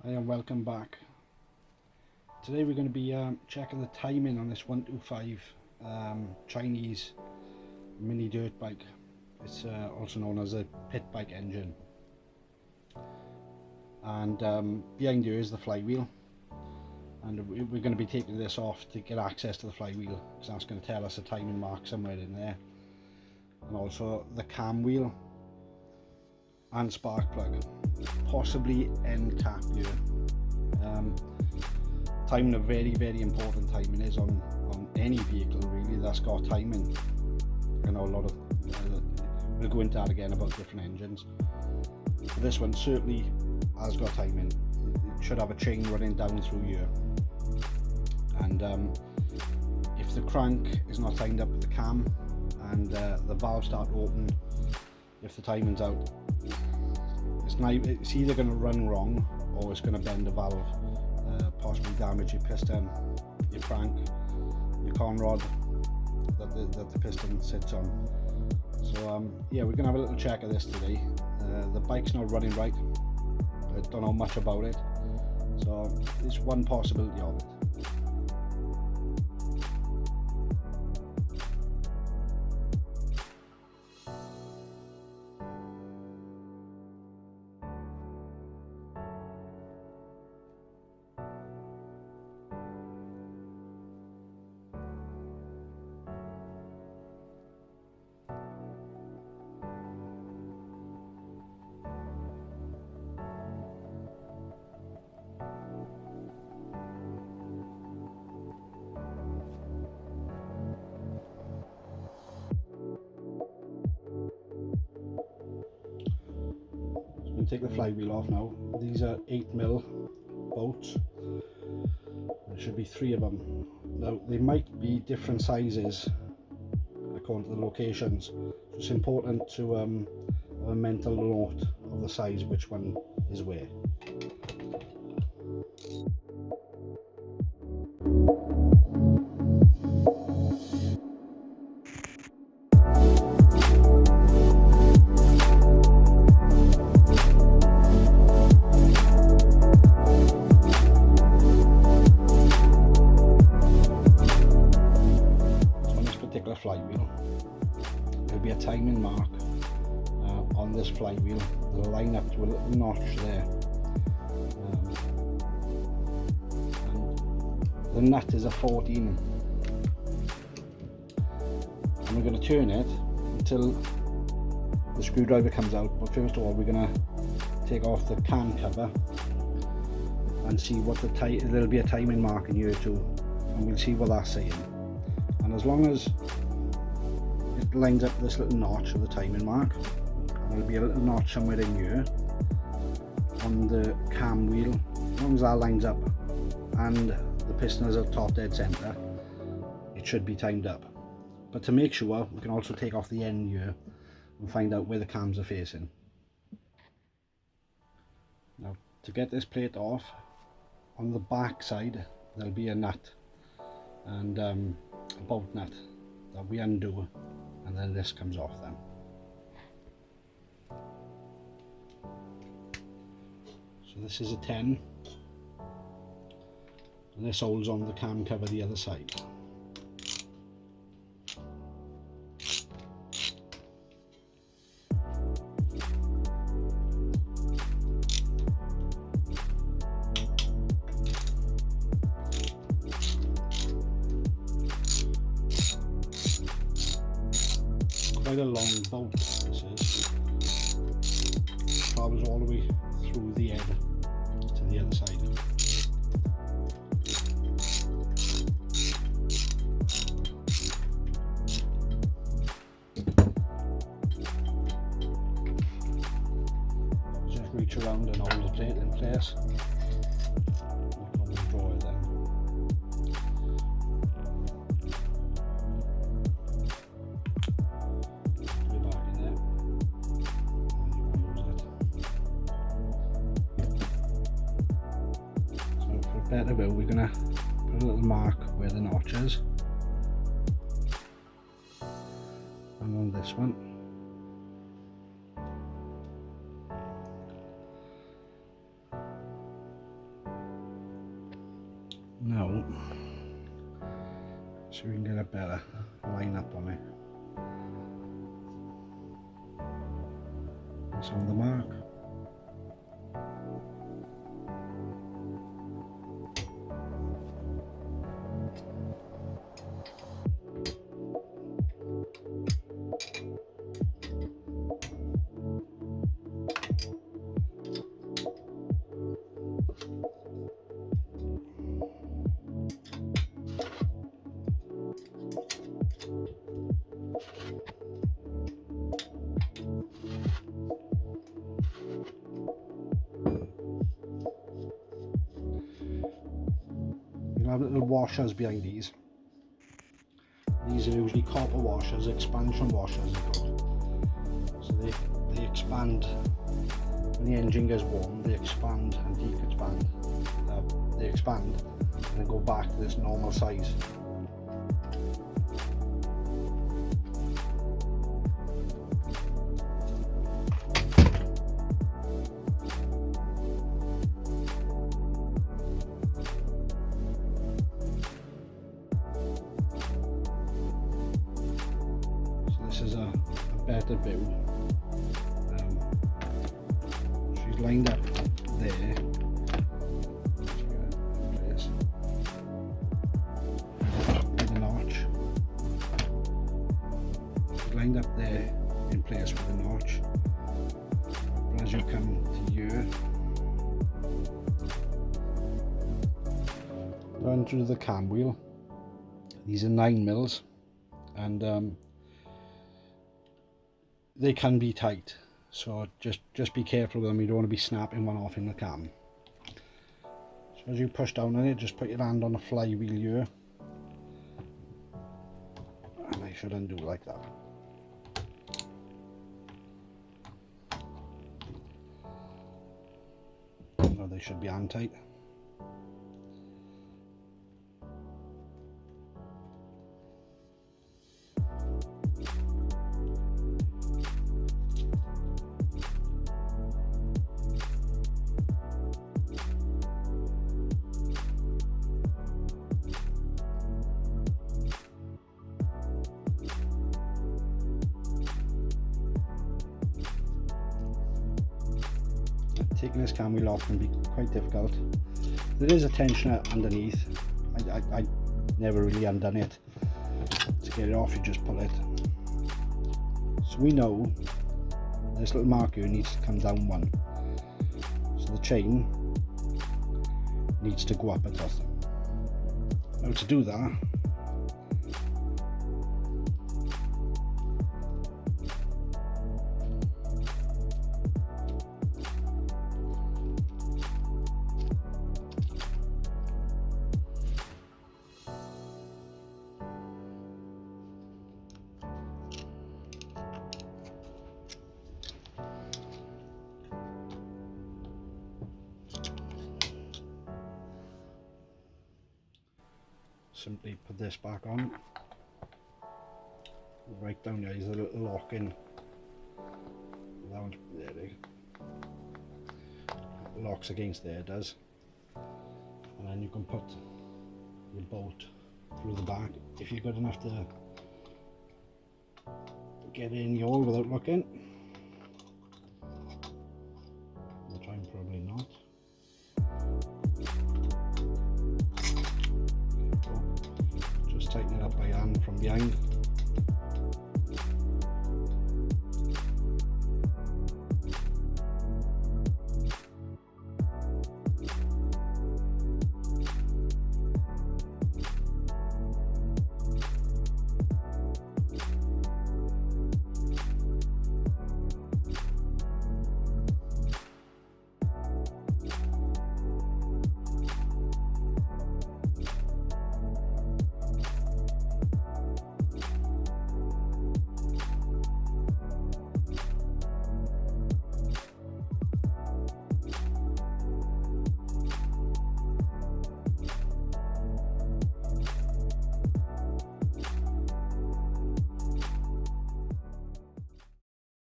Hi and welcome back. Today we're going to be checking the timing on this 125 Chinese mini dirt bike. It's also known as a Pitbike engine. And behind here is the flywheel. And we're going to be taking this off to get access to the flywheel, because that's going to tell us a timing mark somewhere in there. And also the cam wheel and spark plug, possibly end cap here. Timing, a very important timing is on any vehicle really that's got timing. I know a lot of we'll go into that again about different engines. But this one certainly has got timing. It should have a chain running down through here, and if the crank is not timed up with the cam and the valves start to open, if the timing's out, it's either going to run wrong or it's going to bend the valve, possibly damage your piston, your crank, your con rod that the piston sits on. So yeah, we're going to have a little check of this today. The bike's not running right. I don't know much about it, so it's one possibility of it. Take the flywheel off now. These are 8mm bolts. There should be 3 of them. Now they might be different sizes according to the locations, so it's important to have a mental note of the size, which one is where. Flywheel, there'll be a timing mark on this flywheel. It'll line up to a little notch there, and the nut is a 14, and we're going to turn it until the screwdriver comes out. But first of all, we're going to take off the can cover and see what there'll be a timing mark in here too, and we'll see what that's saying. And as long as it lines up this little notch of the timing mark, there'll be a little notch somewhere in here on the cam wheel. As long as that lines up and the piston is at top dead center, it should be timed up. But to make sure, we can also take off the end here and find out where the cams are facing. Now, to get this plate off, on the back side there'll be a nut, and a bolt nut that we undo, and then this comes off then. So this is a 10, and this holds on the cam cover the other side. Quite a long bolt this is. Travels all the way through the head to the other side. Just reach around and hold the plate in place. Draw it then. Better way, we're gonna put a little mark where the notch is, and on this one Now, so we can get a better line up on it. It's on the mark. You'll have little washers behind these. These are usually copper washers, expansion washers they're called. So they expand when the engine gets warm. They expand and de-expand. They expand and then go back to this normal size. This is a better view. She's lined up there. With a notch. She's lined up there in place with a notch. But as you come to here, run through the cam wheel. These are 9mm, and they can be tight, so just be careful with them. You don't want to be snapping one off in the cam. So as you push down on it, just put your hand on the flywheel here, and I should undo like that. No, they should be hand tight. Taking this cam wheel off can be quite difficult. There is a tensioner underneath. I never really undone it. To get it off, you just pull it. So we know this little mark here needs to come down one. So the chain needs to go up across them. Now to do that, simply put this back on. Right down there is a little lock in. That one's there. It locks against there, it does. And then you can put your bolt through the back if you're good enough to get in the hole without looking. Which I'm probably not. Just tighten it up by hand from behind.